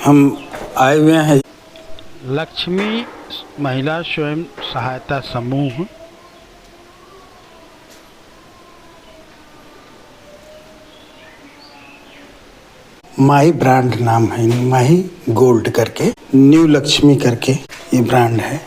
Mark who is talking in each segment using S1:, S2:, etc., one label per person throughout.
S1: हम आए हुए हैं
S2: लक्ष्मी महिला स्वयं सहायता समूह
S1: माही ब्रांड नाम है, माही गोल्ड करके, न्यू लक्ष्मी करके ये ब्रांड है।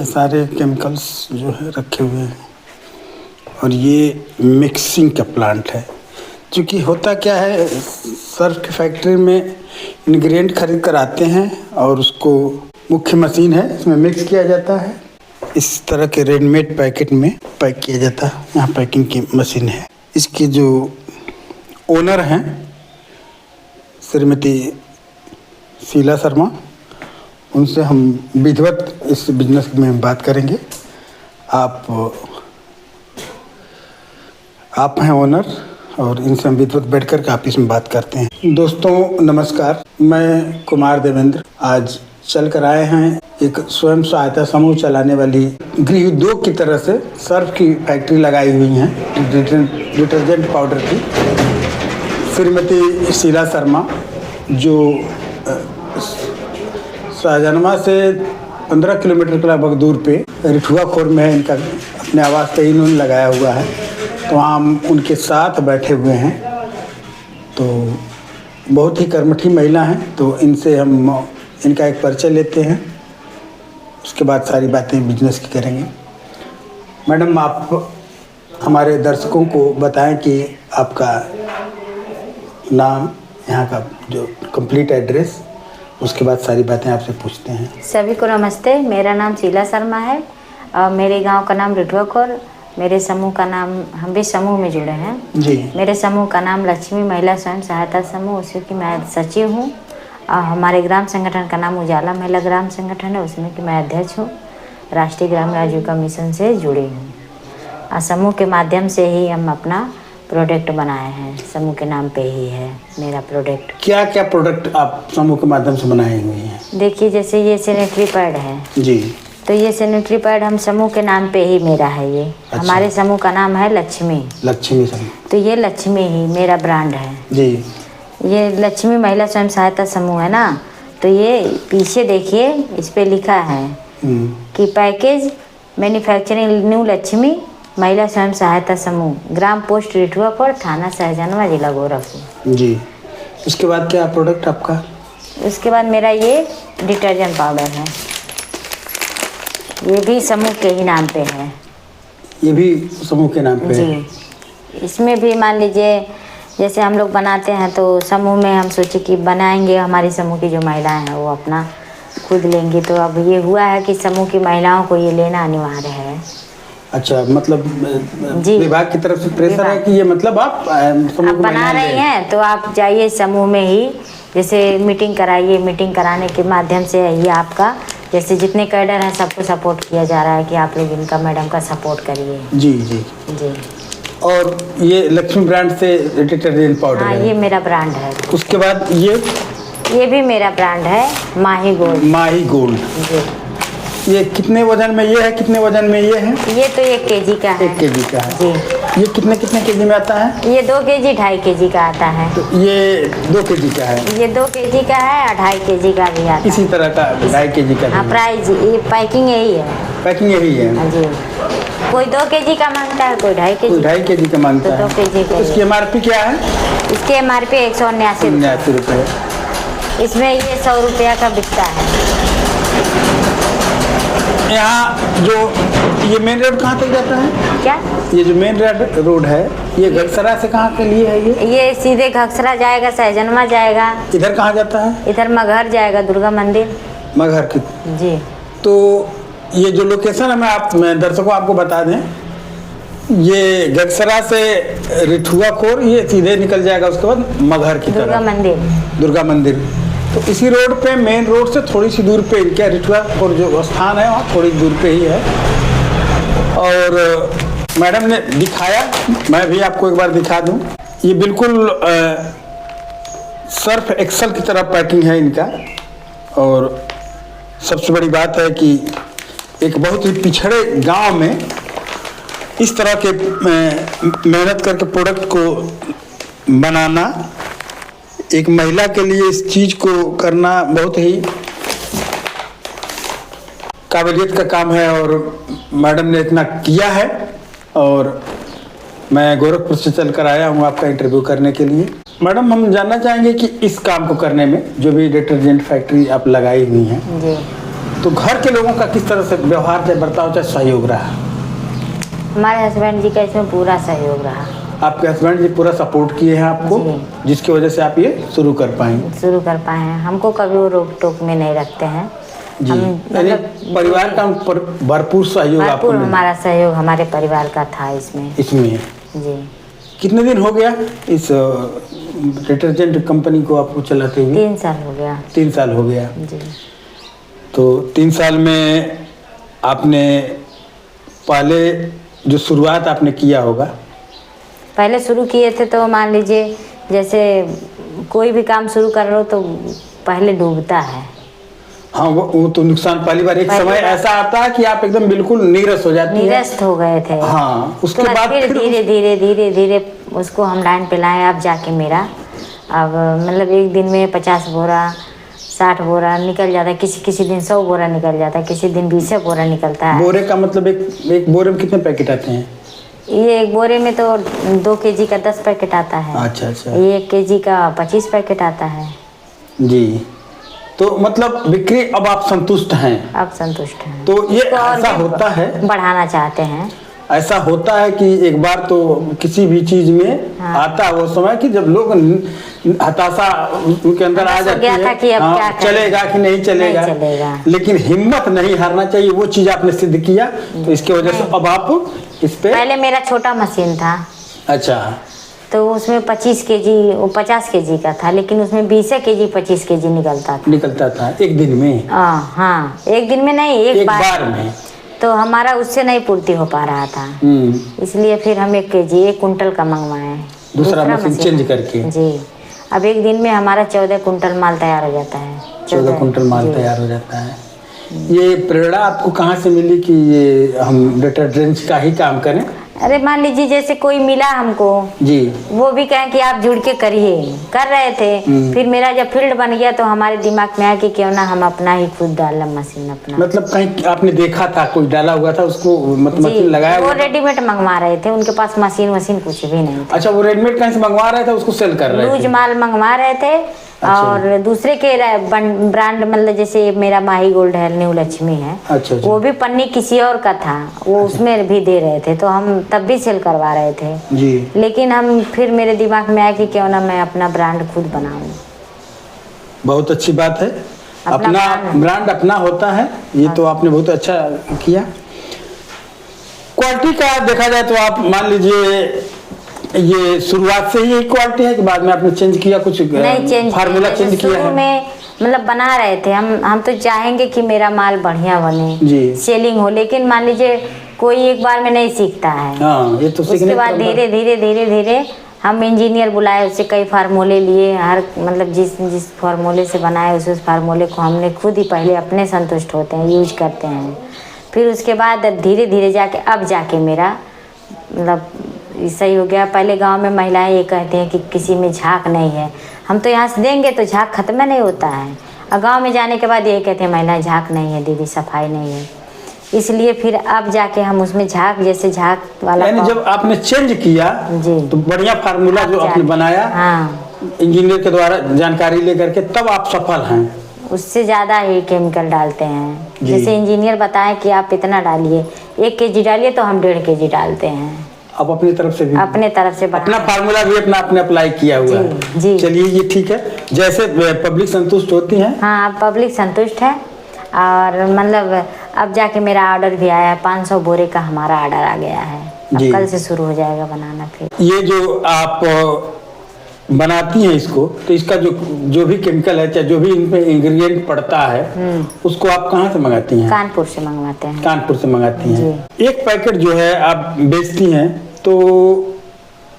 S1: सारे केमिकल्स जो है रखे हुए हैं और ये मिक्सिंग का प्लांट है। क्योंकि होता क्या है, सर्फ की फैक्ट्री में इंग्रेडिएंट खरीद कर आते हैं और उसको मुख्य मशीन है, इसमें मिक्स किया जाता है। इस तरह के रेडीमेड पैकेट में पैक किया जाता है। यहाँ पैकिंग की मशीन है। इसके जो ओनर हैं श्रीमती शीला शर्मा, उनसे हम विधिवत इस बिजनेस में बात करेंगे। आप हैं ओनर और इनसे हम विधिवत बैठ कर के आप इसमें बात करते हैं। दोस्तों नमस्कार, मैं कुमार देवेंद्र आज चल कर आए हैं एक स्वयं सहायता समूह चलाने वाली गृह उद्योग की तरह से सर्फ की फैक्ट्री लगाई हुई है डिटर्जेंट पाउडर की। श्रीमती शीला शर्मा जो शाहजहां से 15 किलोमीटर के लगभग दूर पे रिठुआ खोर में है, इनका अपने आवास पे इन्होंने लगाया हुआ है। तो हम उनके साथ बैठे हुए हैं। तो बहुत ही कर्मठी महिला हैं। तो इनसे हम इनका एक परिचय लेते हैं, उसके बाद सारी बातें बिजनेस की करेंगे। मैडम, आप हमारे दर्शकों को बताएं कि आपका नाम, यहाँ का जो कंप्लीट एड्रेस, उसके बाद सारी बातें आपसे पूछते हैं।
S3: सभी को नमस्ते। मेरा नाम शीला शर्मा है और मेरे गांव का नाम रिठुआ खोर। मेरे समूह का नाम, हम भी समूह में जुड़े हैं
S1: जी। मेरे
S3: समूह का नाम लक्ष्मी महिला स्वयं सहायता समूह, उसी की मैं सचिव हूँ। और हमारे ग्राम संगठन का नाम उजाला महिला ग्राम संगठन है, उसमें कि मैं अध्यक्ष हूँ। राष्ट्रीय ग्रामीण आजीविका मिशन से जुड़ी हूँ और समूह के माध्यम से ही हम अपना प्रोडक्ट बनाए हैं। समूह के नाम पे ही है मेरा प्रोडक्ट। क्या
S1: क्या प्रोडक्ट आप समूह के माध्यम से बनाए हुए हैं?
S3: देखिए, जैसे ये सैनिटरी पैड है
S1: जी,
S3: तो ये सैनिटरी पैड हम समूह के नाम पे ही मेरा है। ये अच्छा। हमारे समूह का नाम है लक्ष्मी
S1: समूह।
S3: तो ये लक्ष्मी ही मेरा ब्रांड है
S1: जी।
S3: ये लक्ष्मी महिला स्वयं सहायता समूह है ना। तो ये पीछे देखिए, इस पे लिखा है कि पैकेज मैन्युफैक्चरिंग न्यू लक्ष्मी महिला स्वयं सहायता समूह, ग्राम पोस्ट रिठुआ खोर, थाना शाहजहां, जिला गोरखपुर।
S1: जी। उसके बाद क्या प्रोडक्ट आपका?
S3: उसके बाद मेरा ये डिटर्जेंट पाउडर है, ये भी समूह के ही नाम पे है।
S1: ये भी समूह के नाम पे
S3: जी
S1: है।
S3: इसमें भी मान लीजिए, जैसे हम लोग बनाते हैं तो समूह में हम सोचे कि बनाएंगे, हमारी समूह की जो महिलाएं हैं वो अपना खुद लेंगी। तो अब ये हुआ है कि समूह की महिलाओं को ये लेना अनिवार्य है।
S1: अच्छा, मतलब विभाग की तरफ से प्रेशर है कि ये मतलब आप समूह
S3: बना रही हैं तो आप जाइए समूह में ही, जैसे मीटिंग कराइए। मीटिंग कराने के माध्यम से ये आपका, जैसे जितने कैडर हैं सबको सपोर्ट किया जा रहा है कि आप लोग इनका, मैडम का सपोर्ट करिए।
S1: जी जी
S3: जी।
S1: और ये लक्ष्मी ब्रांड से डिटर्जेंट पाउडर
S3: हाँ,
S1: है।
S3: ये मेरा ब्रांड है।
S1: उसके बाद ये
S3: भी मेरा ब्रांड है, माही गोल्ड।
S1: माही गोल्ड।
S3: जी।
S1: ये कितने वजन में ये है, कितने वजन में ये है?
S3: ये तो 1 केजी का है।
S1: 1 केजी का है
S3: जी।
S1: ये कितने केजी में आता है?
S3: ये 2 केजी 2.5 केजी का आता है।
S1: तो ये 2 केजी का है।
S3: ये 2 केजी का है और 2.5 केजी का भी आता है।
S1: इसी तरह का 2.5 केजी का।
S3: हाँ, प्राइस ये पैकिंग यही है।
S1: पैकिंग यही है।
S3: हाँ जी, कोई 2 kg का मांगता है, कोई 2.5
S1: कोई
S3: kg।
S1: 2.5 kg का मांगता
S3: तो 2
S1: है।
S3: kg का
S1: इसकी MRP क्या है?
S3: इसके MRP 179
S1: 79 रुपये।
S3: इसमें ये 100 रुपया का बिकता है।
S1: यहाँ जो ये मेन रोड कहाँ तक जाता है?
S3: क्या?
S1: ये जो मेन रोड है ये घगसरा से कहाँ के लिए है?
S3: ये सीधे घगसरा जाएगा, सहजनमा जाएगा।
S1: इधर कहाँ जाता है?
S3: इधर मगहर जाएगा, दुर्गा मंदिर।
S1: मगहर की।
S3: जी।
S1: तो ये जो लोकेशन है मैं दर्शकों आपको बता दें, ये घगसरा से रिठुआ खोर ये सीधे निकल जाएगा, उसके बाद मगहर की
S3: दुर्गा
S1: तरफ
S3: मंदिर।
S1: दुर्गा मंदिर। तो इसी रोड पे मेन रोड से थोड़ी सी दूर पे इनका रिठुआ खोर जो स्थान है वहाँ थोड़ी दूर पे ही है। और मैडम ने दिखाया, मैं भी आपको एक बार दिखा दूं। ये बिल्कुल सर्फ एक्सल की तरह पैकिंग है इनका। और सबसे बड़ी बात है कि एक बहुत ही पिछड़े गांव में इस तरह के मेहनत करके प्रोडक्ट को बनाना, एक महिला के लिए इस चीज़ को करना बहुत ही काबिलियत का काम है। और मैडम ने इतना किया है। और मैं गोरखपुर से चल कर आया हूँ आपका इंटरव्यू करने के लिए। मैडम, हम जानना चाहेंगे कि इस काम को करने में जो भी डिटर्जेंट फैक्ट्री आप लगाई हुई हैं
S3: जी,
S1: तो घर के लोगों का किस तरह से व्यवहार चाहे बर्ताव चाहे सहयोग रहा?
S3: हमारे हस्बैंड जी का इसमें पूरा सहयोग रहा।
S1: आपके हस्बैंड जी पूरा सपोर्ट किए हैं आपको, जिसकी वजह से आप ये शुरू कर पाएंगे?
S3: शुरू कर पाए हैं। हमको कभी वो रोक टोक में नहीं रखते हैं
S1: जी।
S3: हम, मतलब
S1: परिवार का भरपूर सहयोग आपको
S3: भरपूर हमारा सहयोग हमारे परिवार का था इसमें।
S1: जी।
S3: कितने
S1: दिन हो गया इस डिटर्जेंट कंपनी को आपको चलाते हुए?
S3: 3 साल हो गया।
S1: 3 साल हो गया
S3: जी।
S1: तो 3 साल में आपने पहले जो शुरुआत आपने किया होगा?
S3: पहले शुरू किए थे तो मान लीजिए जैसे कोई भी काम शुरू कर लो तो पहले डूबता है।
S1: हाँ, वो तो नुकसान पहली बार एक समय ऐसा आता है कि आप एकदम बिल्कुल नीरस हो जाती है।
S3: निरस्त हो गए थे।
S1: हाँ, उसके बाद
S3: फिर धीरे धीरे उसको हम लाइन पे लाए। अब जाके मेरा अब मतलब एक दिन में 50 बोरा 60 बोरा निकल जाता है, किसी दिन 100 बोरा निकल जाता है, किसी दिन 20 बोरा निकलता है।
S1: बोरे का मतलब एक बोरे में कितने पैकेट आते हैं?
S3: ये एक बोरे में तो 2 kg का 10 पैकेट आता है।
S1: अच्छा अच्छा।
S3: ये 1 kg का 25 पैकेट आता है।
S1: जी। तो मतलब बिक्री अब आप संतुष्ट हैं?
S3: अब संतुष्ट हैं।
S1: तो ये ऐसा होता है,
S3: बढ़ाना चाहते हैं।
S1: ऐसा होता है कि एक बार तो किसी भी चीज में आता है वो समय कि जब लोग हताशा उनके अंदर आ जाती है कि अब क्या चलेगा कि नहीं चलेगा, लेकिन हिम्मत नहीं हारना चाहिए। वो चीज आपने सिद्ध किया, तो इसकी वजह से अब आप इस पे।
S3: पहले मेरा छोटा मशीन था।
S1: अच्छा।
S3: तो उसमें 25 kg वो 50 kg का था, लेकिन उसमें 20 kg 25 kg निकलता था एक दिन में। हाँ, एक दिन में नहीं, एक बार में। तो हमारा उससे नहीं पूर्ति हो पा रहा था, इसलिए फिर हम 1 कुंटल का मंगवाए,
S1: दूसरा मशीन चेंज करके।
S3: जी। अब एक दिन में हमारा 14 कुंटल माल तैयार हो जाता है।
S1: 14 कुंटल माल तैयार हो जाता है। ये प्रेरणा आपको कहाँ से मिली कि ये हम डिटर्जेंट का ही काम करें?
S3: अरे मान लीजिए जैसे कोई मिला हमको
S1: जी,
S3: वो भी कहें कि आप जुड़ के करिए, कर रहे थे। फिर मेरा जब फील्ड बन गया तो हमारे दिमाग में आया कि क्यों ना हम अपना ही खुद डाला मशीन अपना।
S1: मतलब कहीं आपने देखा था कोई डाला हुआ था उसको मशीन लगाया?
S3: वो रेडीमेड मंगवा रहे थे, उनके पास मशीन कुछ भी नहीं था।
S1: अच्छा, वो रेडीमेड कहीं से मंगवा रहे थे, उसको सेल कर रहे थे? लूज
S3: माल मंगवा रहे थे। अच्छा। और दूसरे के ब्रांड मतलब जैसे मेरा माही गोल्ड है, न्यू लक्ष्मी है।
S1: अच्छा।
S3: वो भी पन्नी किसी और का था, वो उसमें भी दे रहे थे, तो हम तब भी सेल करवा रहे थे
S1: जी।
S3: लेकिन हम फिर मेरे दिमाग में आया कि क्यों ना मैं अपना ब्रांड खुद बनाऊं।
S1: बहुत अच्छी बात है, अपना ब्रांड अपना होता है, ये तो आपने बहुत अच्छा किया। क्वालिटी का देखा जाए तो आप मान लीजिए ये शुरुआत से ही क्वालिटी है कि बाद में आपने चेंज किया? कुछ नहीं, फार्मूला चेंज किया है? में
S3: मतलब बना रहे थे हम तो चाहेंगे कि मेरा माल बढ़िया बने जी, सेलिंग हो, लेकिन मान लीजिए कोई एक बार में नहीं सीखता है।
S1: हाँ, ये तो
S3: उसके बाद धीरे हम इंजीनियर बुलाए, उससे कई फार्मूले लिए, हर मतलब जिस फार्मूले से बनाए उस फार्मूले को हमने खुद ही पहले अपने संतुष्ट होते हैं, यूज करते हैं। फिर उसके बाद धीरे जाके अब जाके मेरा मतलब सही हो गया। पहले गांव में महिलाएं ये कहती हैं कि किसी में झाग नहीं है, हम तो यहाँ से देंगे तो झाग खत्म नहीं होता है। और गांव में जाने के बाद ये कहते हैं महिलाएं झाग नहीं है दीदी, सफाई नहीं है। इसलिए फिर अब जाके हम उसमें झाग जैसे झाग वाला
S1: यानी जब आपने चेंज किया
S3: जी
S1: तो बढ़िया फार्मूला जो आपने बनाया इंजीनियर के द्वारा जानकारी लेकर के, तब आप सफल हैं।
S3: उससे ज़्यादा ही केमिकल डालते हैं। जैसे इंजीनियर बताए कि आप इतना डालिए, 1 kg डालिए तो हम 1.5 kg डालते हैं।
S1: अब अपनी तरफ से भी
S3: अपने तरफ से
S1: अपना फार्मूला भी आपने अप्लाई किया हुआ है।
S3: जी।
S1: चलिए ये ठीक है। जैसे पब्लिक संतुष्ट होती है?
S3: हाँ, पब्लिक संतुष्ट है। और मतलब अब जाके मेरा ऑर्डर भी आया है, 500 बोरे का हमारा ऑर्डर आ गया है। अब कल से शुरू हो जाएगा बनाना। फिर
S1: ये जो आप बनाती हैं इसको, तो इसका जो भी केमिकल है, चाहे जो भी इनमें इंग्रेडिएंट पड़ता है, उसको आप कहाँ से मंगाती हैं?
S3: कानपुर से मंगवाते हैं।
S1: कानपुर से मंगाती हैं। एक पैकेट जो है आप बेचती हैं, तो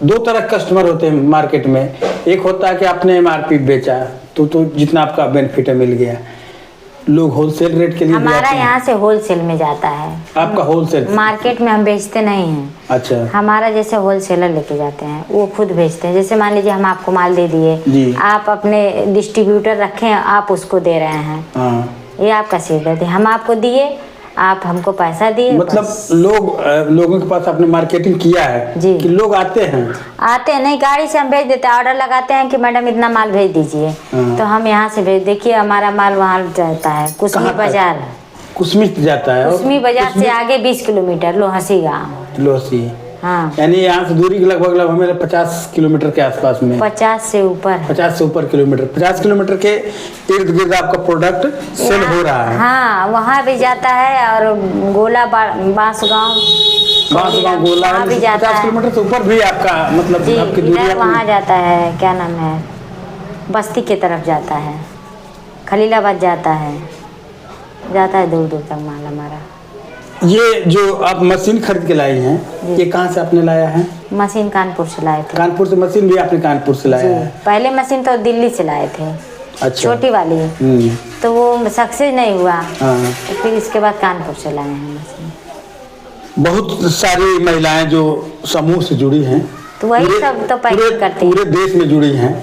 S1: 2 तरह कस्टमर होते हैं मार्केट में। एक होता है कि आपने MRP बेचा तो जितना आपका बेनिफिट मिल गया, लोग होलसेल रेट के लिए
S3: हमारा यहाँ से होलसेल में जाता है।
S1: आपका होलसेल?
S3: मार्केट में हम बेचते नहीं हैं।
S1: अच्छा। हमारा
S3: जैसे होलसेलर लेके जाते हैं, वो खुद बेचते हैं। जैसे मान लीजिए हम आपको माल दे दिए, आप अपने डिस्ट्रीब्यूटर रखें, आप उसको दे रहे हैं। हाँ। ये आपका सीधा थे, हम आपको दिए, आप हमको पैसा दिए।
S1: मतलब लोगों के पास आपने मार्केटिंग किया है जी। कि लोग आते हैं
S3: नहीं, गाड़ी से हम भेज देते हैं। ऑर्डर लगाते हैं कि मैडम इतना माल भेज दीजिए, तो हम यहाँ से भेज। देखिए हमारा माल वहाँ जाता है, कुसमी बाजार।
S1: कुसमी जाता है?
S3: कुसमी बाजार से आगे 20 किलोमीटर लोहसी गाँव।
S1: लोहसी,
S3: हाँ।
S1: यानी यहाँ से दूरी लगभग हमें 50 किलोमीटर के आसपास में।
S3: 50 से ऊपर
S1: किलोमीटर। 50 किलोमीटर के इर्द गिर्द आपका प्रोडक्ट सेल हो रहा है?
S3: हाँ, वहाँ भी जाता है। और गोला बांसगांव
S1: गोला
S3: भी जाता है।
S1: 50 किलोमीटर से ऊपर भी आपका मतलब आपकी दूरी
S3: वहाँ जाता है। क्या नाम है, बस्ती के तरफ जाता है, खलीलाबाद जाता है दूर दूर तक माल हमारा।
S1: ये जो आप मशीन खरीद के लाई हैं, ये कहाँ से आपने लाया है?
S3: मशीन कानपुर से लाए थे।
S1: कानपुर से मशीन भी आपने कानपुर से लाया है?
S3: पहले मशीन तो दिल्ली से लाए थे। अच्छा। छोटी वाली, तो वो सक्सेस नहीं हुआ। तो फिर इसके बाद कानपुर से लाए हैं मशीन।
S1: बहुत सारी महिलाएं जो समूह से जुड़ी हैं,
S3: तो वही सब तो पैकिंग करती हैं,
S1: पूरे देश में जुड़ी हैं।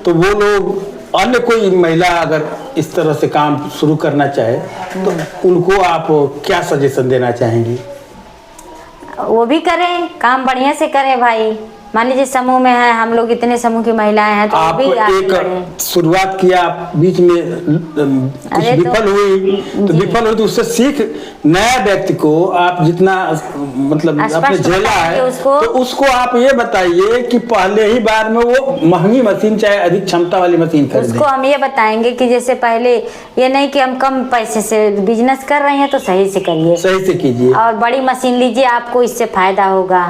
S1: तो वो लोग, अन्य कोई महिला अगर इस तरह से काम शुरू करना चाहे, तो उनको आप क्या सजेशन देना चाहेंगी?
S3: वो भी करें, काम बढ़िया से करें भाई। मान लीजिए समूह में है, हम लोग इतने समूह की महिलाएं हैं, तो
S1: आप
S3: भी
S1: एक शुरुआत किया, बीच में कुछ विफल हुई, तो उससे सीख नया व्यक्ति को आप जितना मतलब अपने झेला है, तो उसको आप ये बताइए कि पहले ही बार में वो महंगी मशीन चाहे अधिक क्षमता वाली मशीन खरीदें।
S3: उसको हम ये बताएंगे कि जैसे पहले ये नहीं कि हम कम पैसे से बिजनेस कर रहे हैं, तो सही से करिए,
S1: सही से कीजिए, और
S3: बड़ी मशीन लीजिए, आपको इससे फायदा होगा।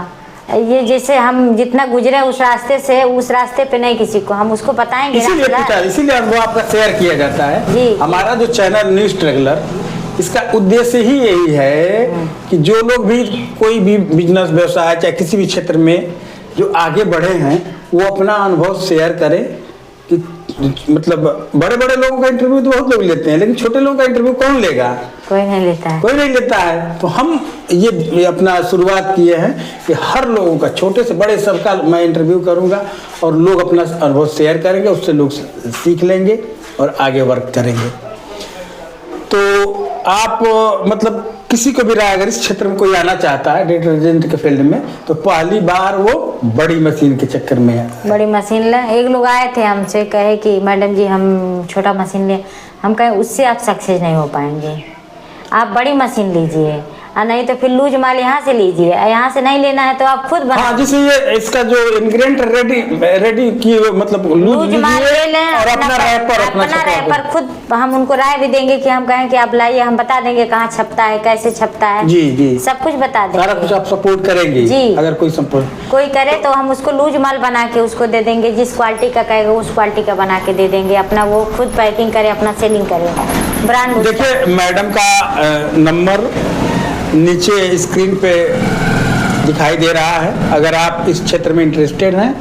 S3: ये जैसे हम जितना गुजरे उस रास्ते से, उस रास्ते पे नहीं किसी को हम उसको बताएंगे।
S1: इसीलिए वो आपका शेयर किया जाता है जी। हमारा जो चैनल न्यूज़ ट्रैवलर, इसका उद्देश्य ही यही है कि जो लोग भी कोई भी बिजनेस व्यवसाय चाहे किसी भी क्षेत्र में जो आगे बढ़े हैं, वो अपना अनुभव शेयर करें। कि मतलब बड़े बड़े लोगों का इंटरव्यू तो बहुत लोग लेते हैं, लेकिन छोटे लोगों का इंटरव्यू कौन लेगा?
S3: कोई नहीं लेता है।
S1: तो हम ये अपना शुरुआत किए हैं कि हर लोगों का, छोटे से बड़े सबका मैं इंटरव्यू करूंगा, और लोग अपना अनुभव शेयर करेंगे, उससे लोग सीख लेंगे और आगे वर्क करेंगे। तो आप मतलब किसी को भी राय, अगर इस क्षेत्र में कोई आना चाहता है डिटर्जेंट के फील्ड में, तो पहली बार वो बड़ी मशीन के चक्कर में है।
S3: बड़ी मशीन ले। एक लोग आए थे हमसे, कहे कि मैडम जी हम छोटा मशीन ले। हम कहे उससे आप सक्सेस नहीं हो पाएंगे, आप बड़ी मशीन लीजिए, और नहीं तो फिर लूज माल यहाँ से लीजिए। यहाँ से नहीं लेना है तो आप खुद बना।
S1: हाँ, जैसे ये इसका जो इंग्रेडिएंट रेडी की, मतलब लूज
S3: माल ले लें,
S1: और अपना
S3: रैपर खुद हम उनको राय भी देंगे कि हम कहें कि आप लाइए, हम बता देंगे कहाँ छपता है, कैसे छपता है,
S1: जी
S3: सब कुछ बता देंगे।
S1: सारा कुछ आप सपोर्ट करेंगे जी। अगर कोई
S3: करे तो हम उसको लूज माल बना के उसको दे देंगे, जिस क्वालिटी का कहेगा उस क्वालिटी का बना के दे देंगे। अपना वो खुद पैकिंग करे, अपना सेलिंग करे, ब्रांड।
S1: देखिए मैडम का नंबर नीचे स्क्रीन पे दिखाई दे रहा है। अगर आप इस क्षेत्र में इंटरेस्टेड हैं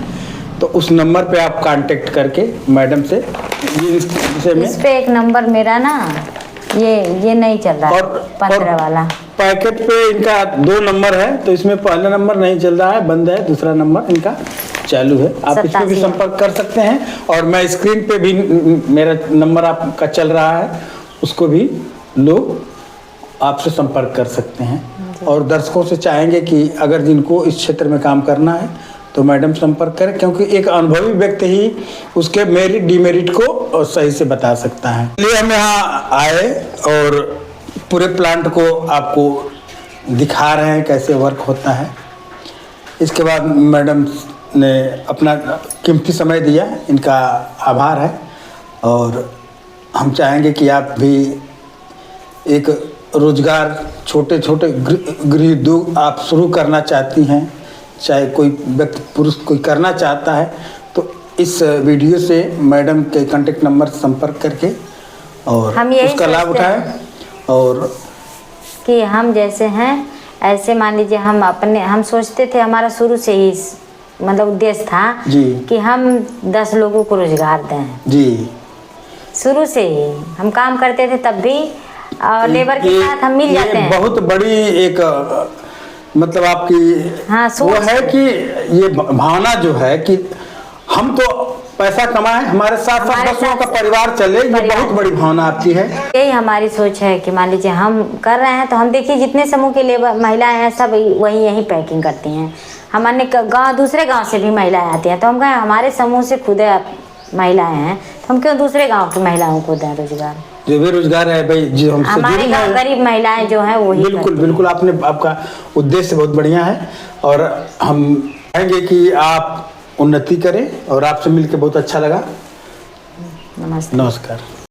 S1: तो उस नंबर पे आप कांटेक्ट करके मैडम से
S3: इस पे एक नंबर मेरा ना ये नहीं चल रहा है, 15 वाला।
S1: पैकेट पे इनका 2 नंबर है, तो इसमें पहला नंबर नहीं चल रहा है, बंद है, दूसरा नंबर इनका चालू है। आप इस पे भी संपर्क कर सकते हैं, और मैं स्क्रीन पे भी मेरा नंबर आपका चल रहा है, उसको भी लोग आपसे संपर्क कर सकते हैं। और दर्शकों से चाहेंगे कि अगर जिनको इस क्षेत्र में काम करना है तो मैडम संपर्क करें, क्योंकि एक अनुभवी व्यक्ति ही उसके मेरिट डिमेरिट को सही से बता सकता है। इसलिए हम यहाँ आए और पूरे प्लांट को आपको दिखा रहे हैं कैसे वर्क होता है। इसके बाद मैडम ने अपना कीमती समय दिया, इनका आभार है। और हम चाहेंगे कि आप भी एक रोजगार छोटे छोटे गृह उद्योग आप शुरू करना चाहती हैं, चाहे कोई व्यक्ति पुरुष कोई करना चाहता है, तो इस वीडियो से मैडम के कांटेक्ट नंबर से संपर्क करके और
S3: हम यही
S1: उसका लाभ
S3: सोचते
S1: उठाएं। और
S3: कि हम जैसे हैं ऐसे मान लीजिए हम सोचते थे, हमारा शुरू से ही मतलब उद्देश्य था
S1: जी
S3: कि हम 10 लोगों को रोजगार दें।
S1: जी
S3: शुरू से ही हम काम करते थे, तब भी लेबर के साथ हम मिल जाते हैं।
S1: बहुत बड़ी एक मतलब आपकी
S3: हाँ,
S1: वो है कि ये भावना जो है कि हम तो पैसा कमाएं, हमारे साथ साथ दूसरों का परिवार चले, ये बहुत बड़ी भावना आपकी है।
S3: यही हमारी सोच है कि मान लीजिए हम कर रहे हैं तो हम देखिए जितने समूह के लेबर महिलाएं हैं सब वही यही पैकिंग करती हैं। हमारे गांव दूसरे गांव से भी महिलाएं आती हैं, तो हम कहें हमारे समूह से खुद महिलाएं हैं तो हम क्यों दूसरे गांव की महिलाओं को दें रोजगार।
S1: जो बेरोजगार है भाई, जो हमसे
S3: हमारे गांव गरीब महिलाएं जो हैं वही
S1: बिल्कुल बिल्कुल आपका उद्देश्य बहुत बढ़िया है। और हम चाहेंगे कि आप उन्नति करें और आपसे मिलकर बहुत अच्छा लगा।
S3: नमस्ते।
S1: नमस्कार।